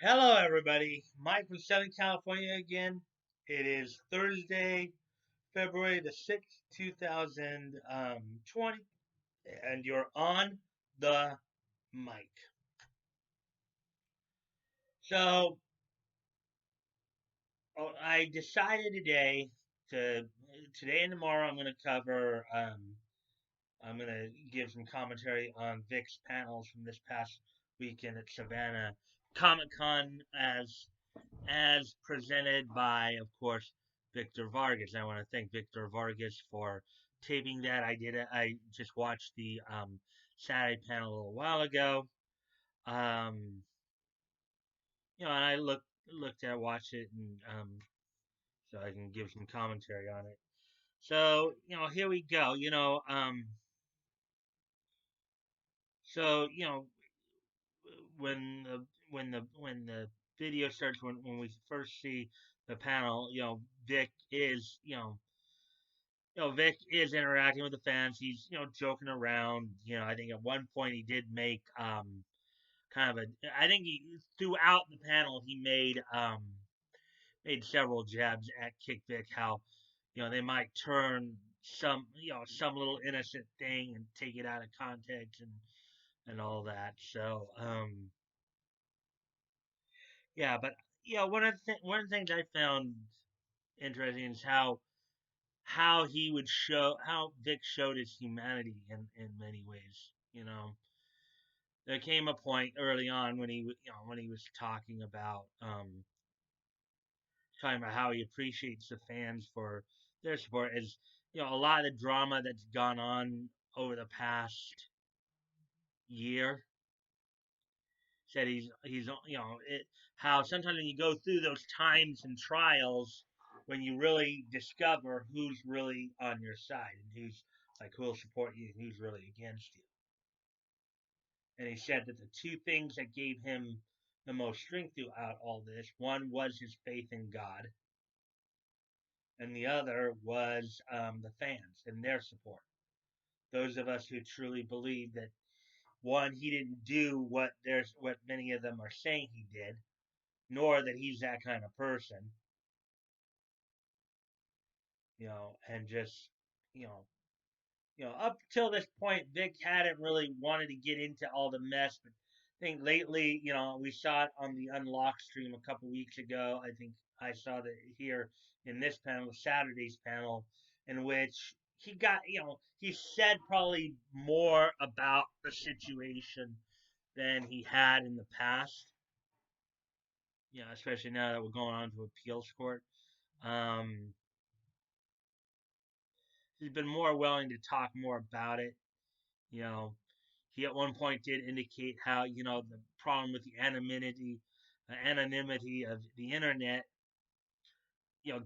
Hello, everybody. Mike from Southern California again. It is Thursday, February the 6th, 2020, and you're on the mic. So, I decided today and tomorrow, I'm going to I'm going to give some commentary on Vic's panels from this past weekend at Savannah Comic Con as presented by, of course, Victor Vargas. I want to thank Victor Vargas for taping that. I just watched the Saturday panel a little while ago. Um, and I looked at watched it, and so I can give some commentary on it. So here we go. So when the video starts, when we first see the panel, Vic is interacting with the fans. He's joking around. I think at one point he did make kind of a. I think he throughout the panel he made several jabs at Kick Vic. How they might turn some little innocent thing and take it out of context and all that. So yeah, but one of the things I found interesting is how he would show how Vic showed his humanity in many ways. There came a point early on when he was talking about how he appreciates the fans for their support. As a lot of the drama that's gone on over the past year, said how sometimes when you go through those times and trials, when you really discover who's really on your side and who'll support you and who's really against you. And he said that the two things that gave him the most strength throughout all this, one was his faith in God, and the other was the fans and their support. Those of us who truly believe that, one, he didn't do what many of them are saying he did, nor that he's that kind of person, and just, you know, up till this point, Vic hadn't really wanted to get into all the mess, but I think lately, we saw it on the Unlocked stream a couple weeks ago. I think I saw that here in this panel, Saturday's panel, in which he said probably more about the situation than he had in the past. Especially now that we're going on to appeals court. Um, he's been more willing to talk more about it. You know, he at one point did indicate how the problem with the anonymity of the internet,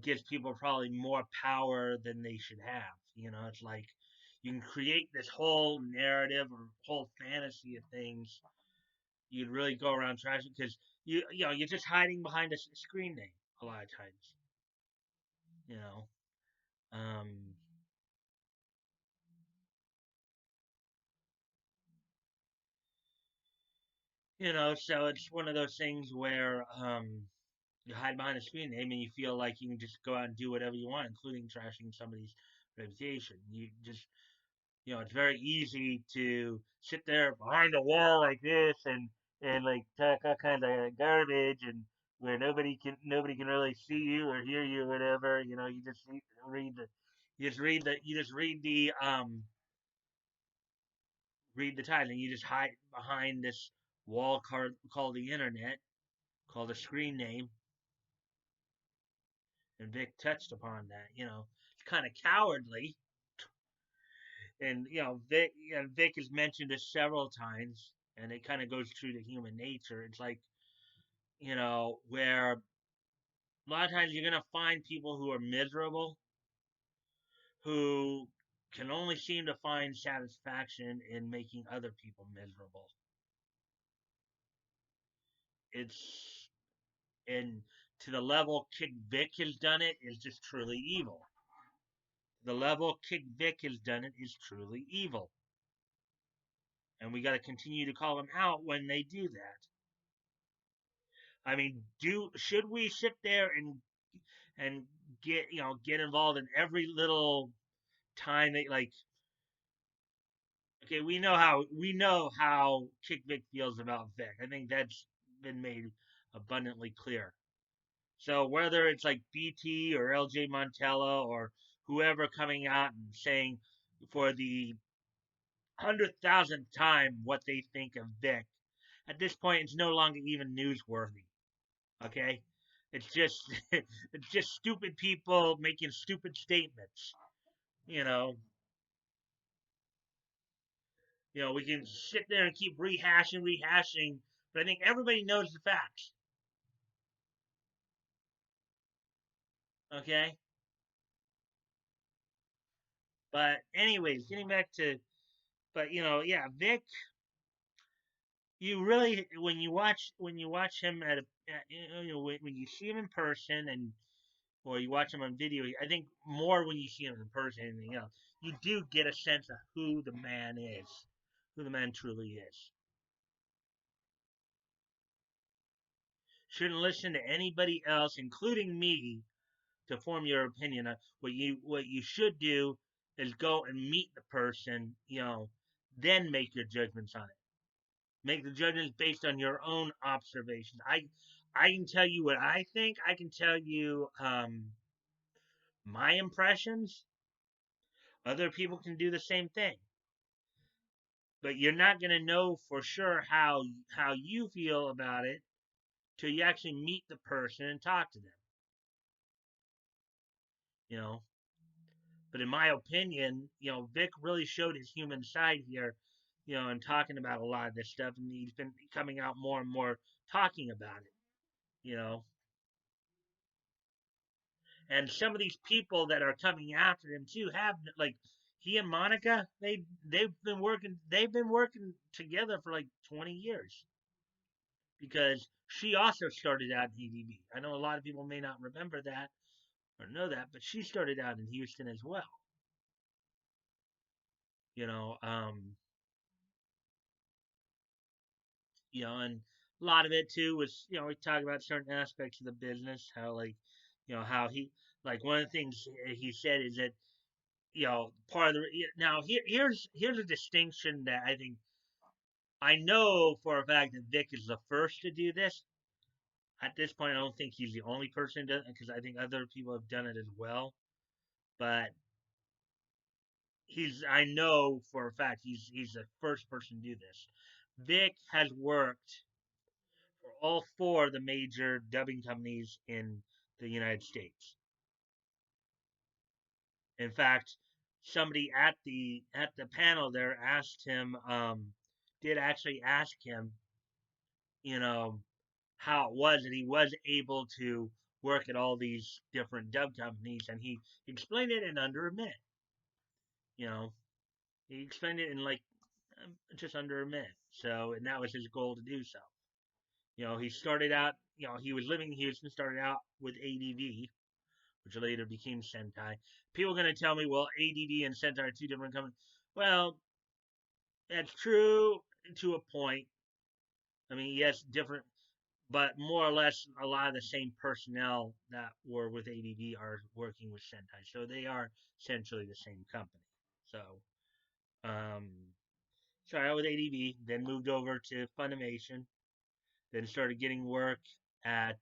gives people probably more power than they should have. It's like you can create this whole narrative or whole fantasy of things. You'd really go around trashing because you're just hiding behind a screen name a lot of times. You know, um, so it's one of those things where you hide behind a screen name and you feel like you can just go out and do whatever you want, including trashing somebody's reputation. You just, it's very easy to sit there behind a wall like this and like talk all kinds of garbage and where nobody can really see you or hear you or whatever. You just read the read the title and you just hide behind this wall called the internet, called a screen name, and Vic touched upon that. It's kind of cowardly, and Vic has mentioned this several times, and it kind of goes true to human nature. It's like where a lot of times you're gonna find people who are miserable, who can only seem to find satisfaction in making other people miserable. It's and to the level Kick Vic has done it is just truly evil. The level Kick Vic has done it is truly evil. And we got to continue to call them out when they do that. I mean, do should we sit there and get involved in every little time that, like, okay, we know how Kick Vic feels about Vic. I think that's been made abundantly clear. So whether it's like BT or LJ Montella or whoever coming out and saying for the 100,000th time what they think of Vic, at this point it's no longer even newsworthy. Okay, it's just it's just stupid people making stupid statements. You know, we can sit there and keep rehashing, but I think everybody knows the facts. Okay, but anyways, getting back to, but yeah, Vic, you really when you watch him when you see him in person, and or you watch him on video, I think more when you see him in person than anything else, you do get a sense of who the man is, who the man truly is. Shouldn't listen to anybody else, including me, to form your opinion. What you should do is go and meet the person, then make your judgments on it. Make the judgments based on your own observations. I can tell you what I think. I can tell you my impressions. Other people can do the same thing, but you're not going to know for sure how you feel about it till you actually meet the person and talk to them. You know, but in my opinion, Vic really showed his human side here, and talking about a lot of this stuff, and he's been coming out more and more talking about it. You know, and some of these people that are coming after him too have, like, he and Monica, they've been working together for like 20 years, because she also started out in ADB. I know a lot of people may not remember that or know that, but she started out in Houston as well. You know, um, and a lot of it too was, we talk about certain aspects of the business, how, like, how he, like, one of the things he said is that, part of the, now here's a distinction that I think, I know for a fact that Vic is the first to do this. At this point, I don't think he's the only person to do it, because I think other people have done it as well. But I know for a fact he's the first person to do this. Vic has worked for all four of the major dubbing companies in the United States. In fact, somebody at the panel there asked him, did actually ask him, you know, how it was that he was able to work at all these different dub companies, and he explained it in under a minute. You know, he explained it in, like, just under a minute. So, and that was his goal to do so. He started out. He was living in Houston. Started out with ADV, which later became Sentai. People are going to tell me, well, ADV and Sentai are two different companies. Well, that's true to a point. I mean, yes, different, but more or less a lot of the same personnel that were with ADV are working with Sentai. So they are essentially the same company. So, um, started out with ADV, then moved over to Funimation, then started getting work at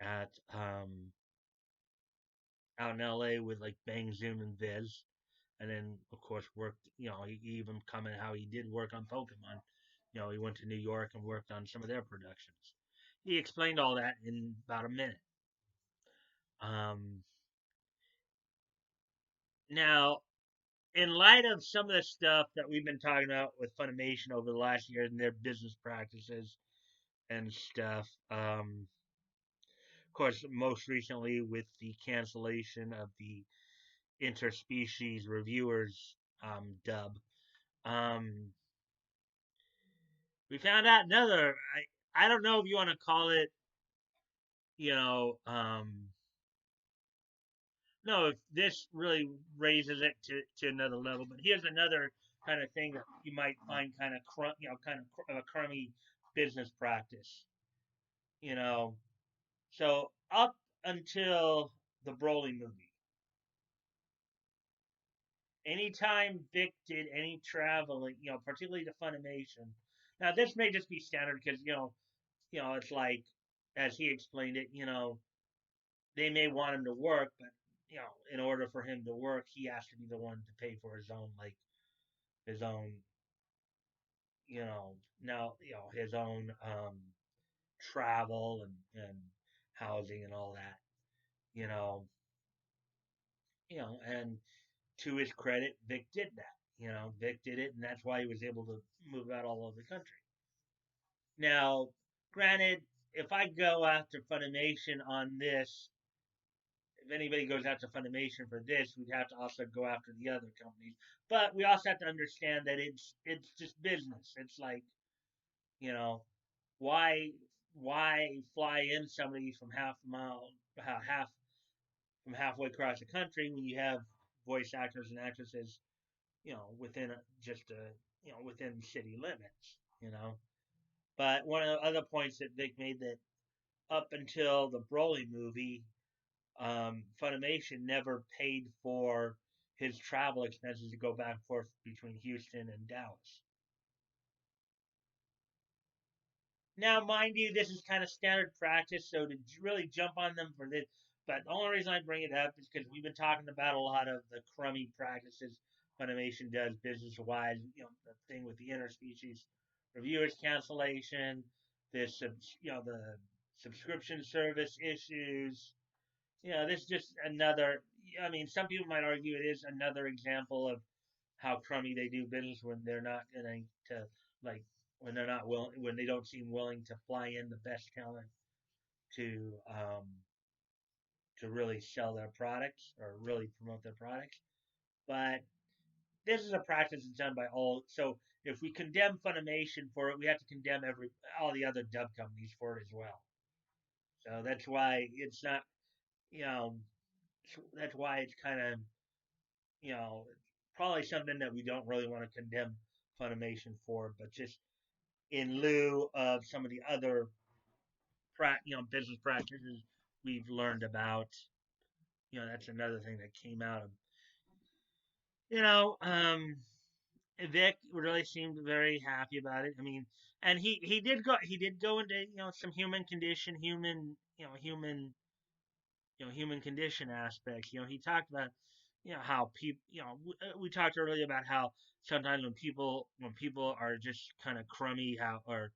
at out in LA with, like, Bang Zoom and Viz, and then of course worked. He even commented how he did work on Pokemon. He went to New York and worked on some of their productions. He explained all that in about a minute. Um, Now, in light of some of the stuff that we've been talking about with Funimation over the last year and their business practices and stuff, of course, most recently with the cancellation of the interspecies reviewers dub, um, we found out another. I don't know if you want to call it, you know, no, if this really raises it to another level. But here's another kind of thing that you might find kind of kind of a crummy business practice. You know, so up until the Broly movie, anytime Vic did any traveling, particularly to Funimation. Now this may just be standard because it's like as he explained it, they may want him to work, but in order for him to work, he has to be the one to pay for his own his own now his own travel and housing and all that you know and to his credit, Vic did that. Vic did it, and that's why he was able to move out all over the country. Now, granted, if I go after Funimation on this, if anybody goes after Funimation for this, we'd have to also go after the other companies. But we also have to understand that it's just business. It's like you know why fly in somebody from half a mile half from halfway across the country when you have voice actors and actresses within just within city limits, But one of the other points that Vic made that up until the Broly movie, Funimation never paid for his travel expenses to go back and forth between Houston and Dallas. Now, mind you, this is kind of standard practice, so to really jump on them for this, but the only reason I bring it up is because we've been talking about a lot of the crummy practices Funimation does business wise. The thing with the interspecies reviewers cancellation, the subscription service issues. This is just another. I mean, some people might argue it is another example of how crummy they do business when they're not going to like when they're not willing when they don't seem willing to fly in the best talent to really sell their products or really promote their products. But this is a practice that's done by all. So if we condemn Funimation for it, we have to condemn all the other dub companies for it as well. So that's why it's not you know that's why it's kind of you know probably something that we don't really want to condemn Funimation for, but just in lieu of some of the other business practices we've learned about. That's another thing that came out of you know Vic really seemed very happy about it. I mean, and he did go into some human condition, human condition aspects. He talked about how people we talked earlier about how sometimes when people are just kind of crummy how or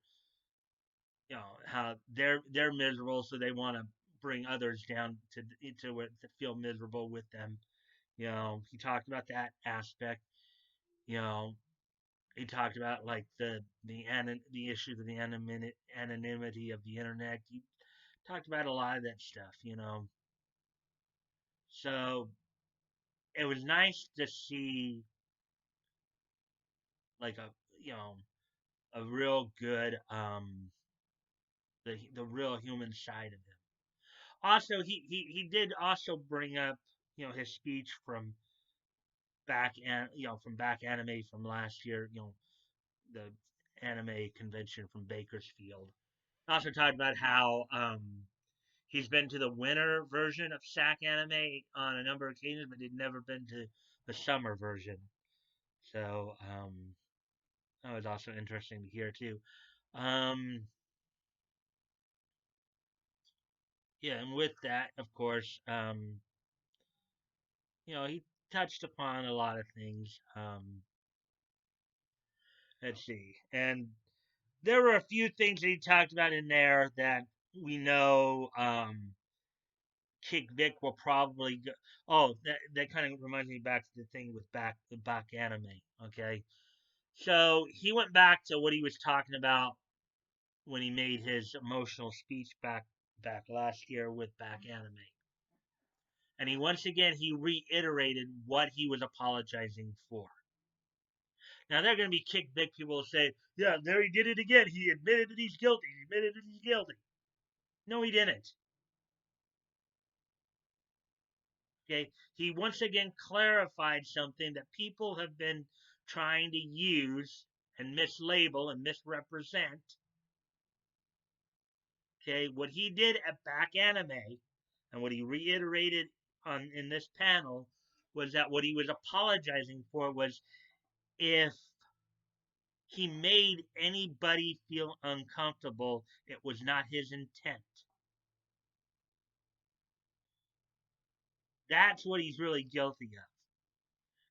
how they're miserable, so they want to bring others down to feel miserable with them. He talked about that aspect. You know, he talked about like the issues of the anonymity of the internet. He talked about a lot of that stuff. So it was nice to see like a real good the real human side of him. Also, he did also bring up his speech from back anime from last year. The anime convention from Bakersfield. Also talked about how he's been to the winter version of SAC anime on a number of occasions, but he'd never been to the summer version. So that was also interesting to hear too. Um, yeah, and with that, of course, he touched upon a lot of things. Let's see, and there were a few things that he talked about in there that we know Kick Vic will probably go. Oh, that kind of reminds me back to the thing with the back anime. Okay, so he went back to what he was talking about when he made his emotional speech back last year with back anime, and he reiterated what he was apologizing for. Now they're going to be Kick Vic people who say, "Yeah, there he did it again. He admitted that he's guilty. He admitted that he's guilty." No, he didn't. Okay, he once again clarified something that people have been trying to use and mislabel and misrepresent, okay, what he did at Back Anime and what he reiterated in this panel was that what he was apologizing for was if he made anybody feel uncomfortable, it was not his intent. That's what he's really guilty of.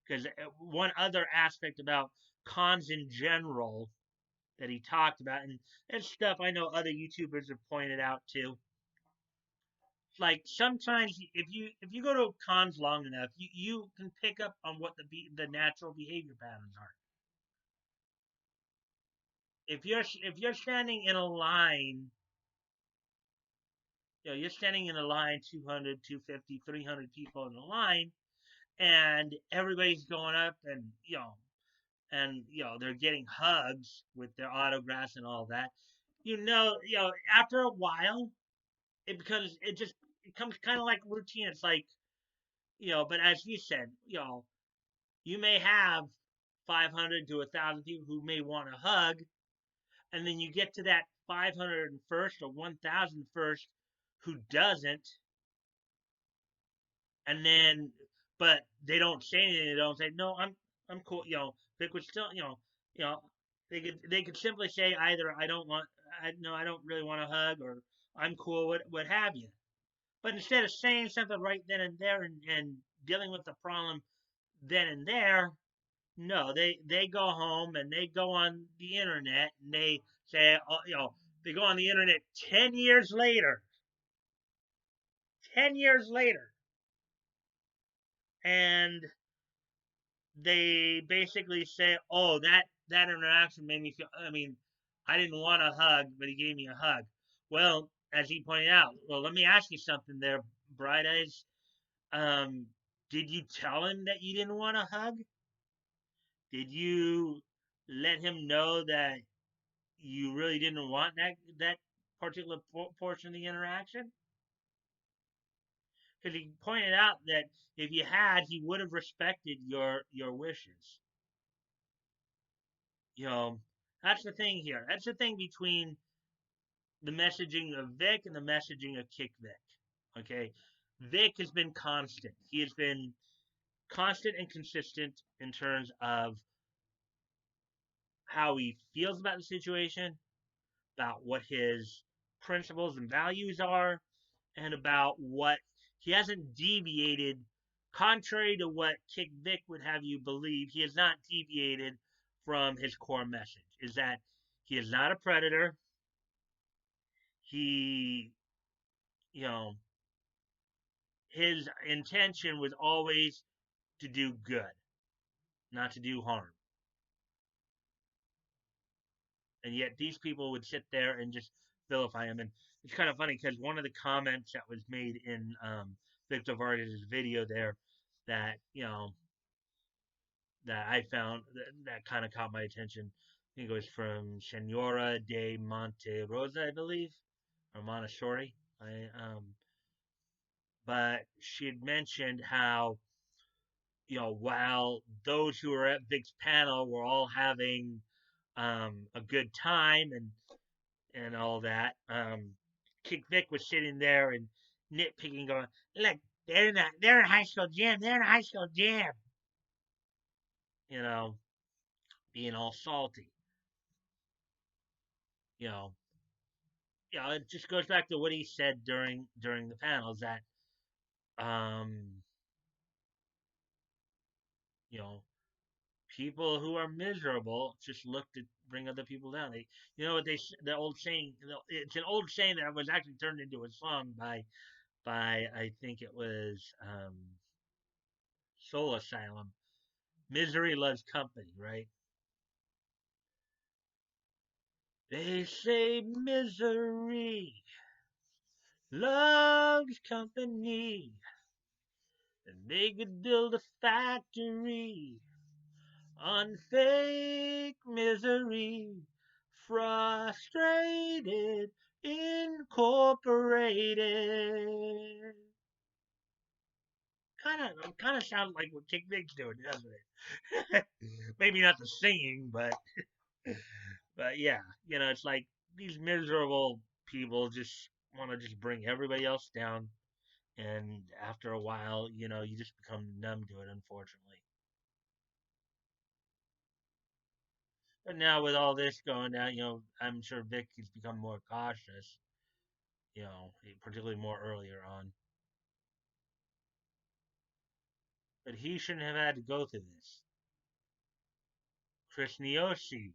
Because one other aspect about cons in general that he talked about, and it's stuff I know other YouTubers have pointed out too. Like sometimes if you go to cons long enough, you can pick up on what the natural behavior patterns are. If you're standing in a line, you're standing in a line 200, 250, 300 people in a line, and everybody's going up and they're getting hugs with their autographs and all that. After a while, it becomes kind of like routine. It's like, but as you said, you may have 500 to 1,000 people who may want a hug, and then you get to that 501st or 1,001st who doesn't, and then but they don't say anything. They don't say no. I'm cool. They could still you know they could simply say either I don't want I don't really want a hug, or I'm cool, what have you. But instead of saying something right then and there and dealing with the problem then and there, no, they go home and they go on the internet and they say, they go on the internet 10 years later, 10 years later, and they basically say, "Oh, that interaction made me feel. I mean, I didn't want a hug, but he gave me a hug." Well, as he pointed out, well, let me ask you something there, Bright Eyes. Um, did you tell him that you didn't want a hug? Did you let him know that you really didn't want that particular portion of the interaction? Because he pointed out that if you had, he would have respected your wishes. You know, that's the thing here. That's the thing between the messaging of Vic and the messaging of Kick Vic. Okay, Vic has been constant. He has been constant and consistent in terms of how he feels about the situation, about what his principles and values are, and about what he hasn't deviated. Contrary to what Kick Vic would have you believe, he has not deviated from his core message. Is that he is not a predator. He, you know, his intention was always to do good, not to do harm. And yet these people would sit there and just vilify him. And it's kind of funny because one of the comments that was made in Victor Vargas' video there that, that I found that kind of caught my attention. I think it was from Senora de Monte Rosa, I believe, or Montessori. But she had mentioned how, while those who were at Vic's panel were all having a good time and all that, Kick Vic was sitting there and nitpicking, going, "Look, they're in high school gym. They're in a high school gym." You know, being all salty. You know, it just goes back to what he said during the panels that, um, you know, people who are miserable just look to bring other people down. What the old saying. It's an old saying that was actually turned into a song by I think it was Soul Asylum. Misery loves company, right? They say misery loves company, and they could build a factory on fake misery, frustrated, incorporated. kind of sounds like what Kick Vic's doing, doesn't it? Maybe not the singing, but yeah, it's like these miserable people just want to just bring everybody else down, and after a while, you just become numb to it, unfortunately. But now with all this going down, I'm sure Vic has become more cautious, particularly more earlier on. But he shouldn't have had to go through this. Chris Niosi,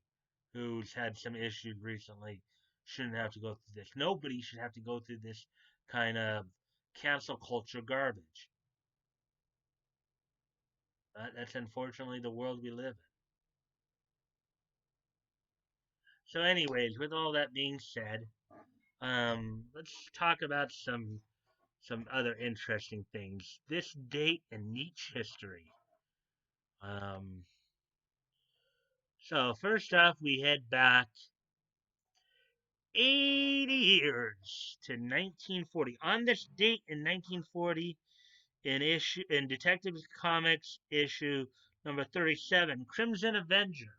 who's had some issues recently, shouldn't have to go through this. Nobody should have to go through this kind of cancel culture garbage. That's unfortunately the world we live in. So, anyways, with all that being said, let's talk about some other interesting things. This date in niche history. Um, so first off, we head back 80 years to 1940. On this date in 1940, in Detective Comics issue number 37, Crimson Avenger,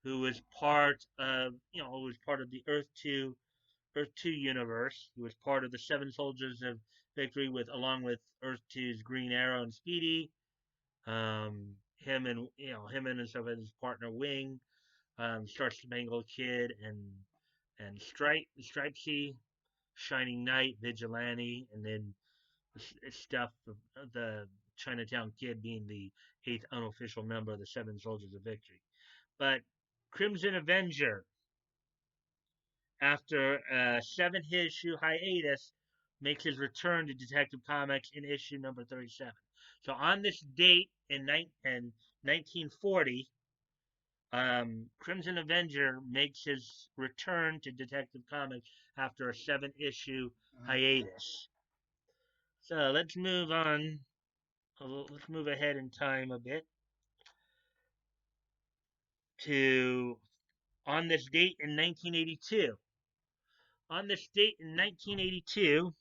who was part of the Earth 2 universe. He was part of the Seven Soldiers of Victory along with Earth 2's Green Arrow and Speedy. Him and his partner Wing, Star Spangled Kid and Stripesy, Shining Knight, Vigilante, and then stuff of the Chinatown Kid being the eighth unofficial member of the Seven Soldiers of Victory. But Crimson Avenger, after a 7-issue hiatus, makes his return to Detective Comics in issue number 37. So on this date in 1940, Crimson Avenger makes his return to Detective Comics after a 7-issue hiatus. So let's move on. Let's move ahead in time a bit to on this date in 1982. On this date in 1982,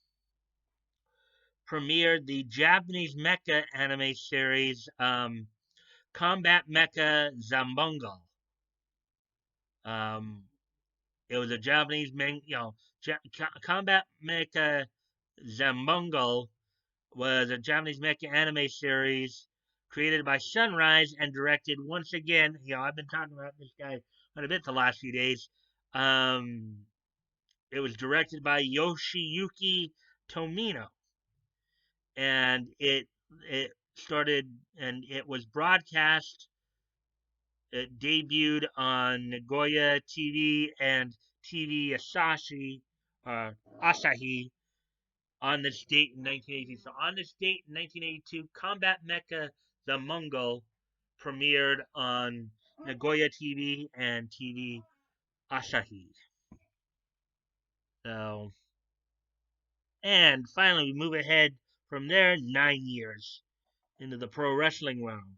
premiered the Japanese mecha anime series Combat Mecha Zambungle. It was a Japanese, Combat Mecha Zambungle was a Japanese mecha anime series created by Sunrise and directed once again. I've been talking about this guy quite a bit the last few days. It was directed by Yoshiyuki Tomino, and it started and it was broadcast. It debuted on Nagoya TV and TV Asahi on this date in 1982. So on this date in 1982, Combat Mecha the Mongol premiered on Nagoya TV and TV Asahi. So, and finally, we move ahead from there 9 years into the pro wrestling realm.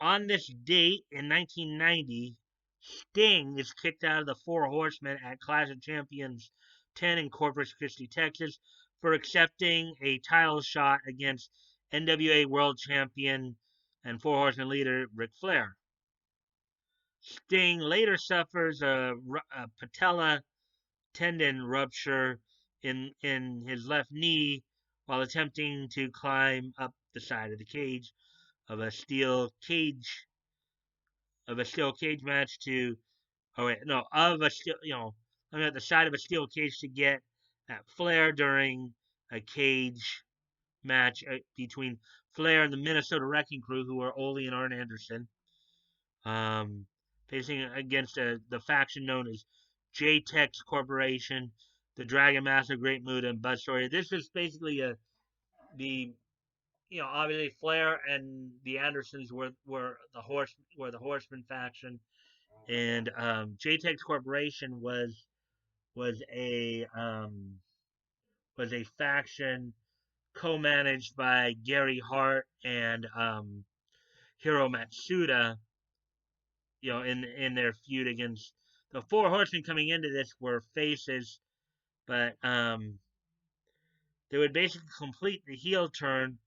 On this date in 1990, Sting is kicked out of the Four Horsemen at Clash of Champions 10 in Corpus Christi, Texas, for accepting a title shot against NWA World Champion and Four Horsemen leader Ric Flair. Sting later suffers a patella tendon rupture in his left knee while attempting to climb up the side of the cage of a steel cage match to at the side of a steel cage to get at Flair during a cage match between Flair and the Minnesota Wrecking Crew, who are Ole and Arn Anderson, facing against the faction known as J-Tex Corporation, the Dragon Master, Great Muta, and Bud Story. This is basically obviously Flair and the Andersons were the Horseman faction, and J-Tex Corporation was a faction co-managed by Gary Hart and Hiro Matsuda. In their feud against the Four Horsemen coming into this were faces, but they would basically complete the heel turn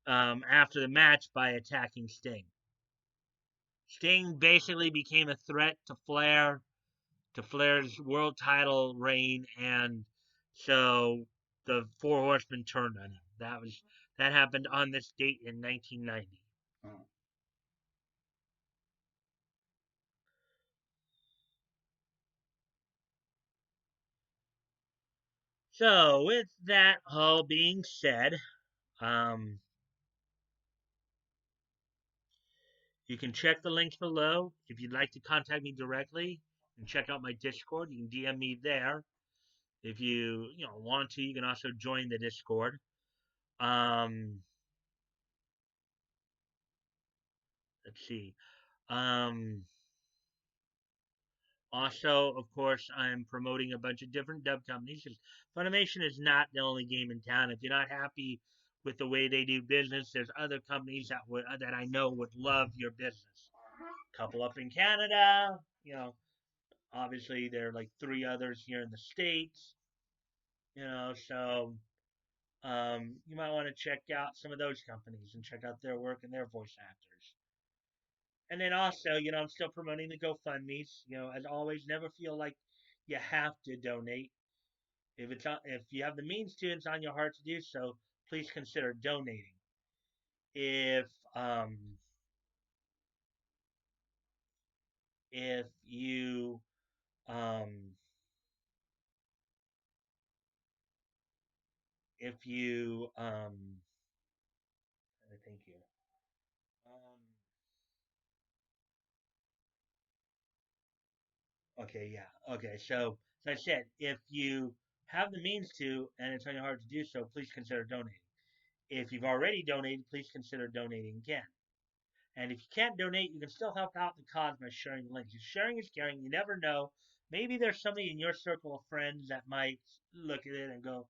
after the match by attacking Sting. Sting basically became a threat to Flair's world title reign, and so the Four Horsemen turned on him. That happened on this date in 1990. So, with that all being said, um, you can check the links below. If you'd like to contact me directly and check out my Discord, you can DM me there. If you want to, you can also join the Discord. Um, let's see. Um, Also, of course, I'm promoting a bunch of different dub companies because Funimation is not the only game in town. If you're not happy with the way they do business, there's other companies that I know would love your business. A couple up in Canada, obviously there are like three others here in the states, so you might want to check out some of those companies and check out their work and their voice actors. And then also, I'm still promoting the GoFundMe's. As always, never feel like you have to donate. If you have the means to, it's on your heart to do so. Please consider donating. If um if you um if you thank you. Okay, yeah. Okay, so as I said, if you have the means to, and it's on your heart to do so, please consider donating. If you've already donated, please consider donating again. And if you can't donate, you can still help out the cause by sharing links. Sharing is caring. You never know. Maybe there's somebody in your circle of friends that might look at it and go,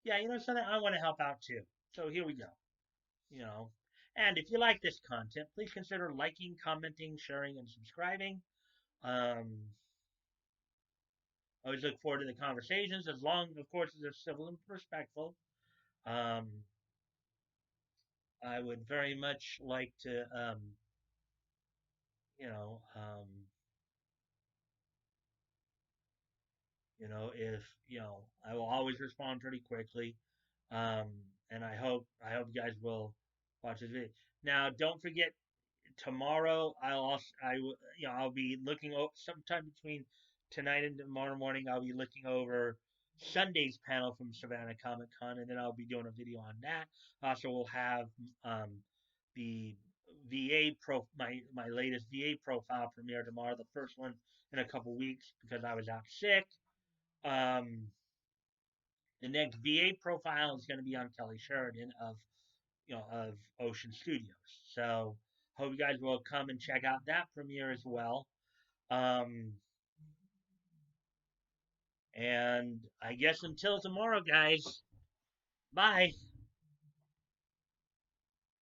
yeah, something, I want to help out too. So here we go. You know. And if you like this content, please consider liking, commenting, sharing, and subscribing. Um, I always look forward to the conversations, as long, of course, as they're civil and respectful. Um, I would very much like to, you know, um, if I will always respond pretty quickly, um, and I hope you guys will watch this video. Now, don't forget tomorrow. I'll be looking over sometime between tonight and tomorrow morning. I'll be looking over Sunday's panel from Savannah Comic Con, and then I'll be doing a video on that. Also, we'll have um, the my latest VA profile premiere tomorrow, the first one in a couple weeks because I was out sick. Um, the next VA profile is going to be on Kelly Sheridan of Ocean Studios. So hope you guys will come and check out that premiere as well. Um, and I guess until tomorrow, guys. Bye.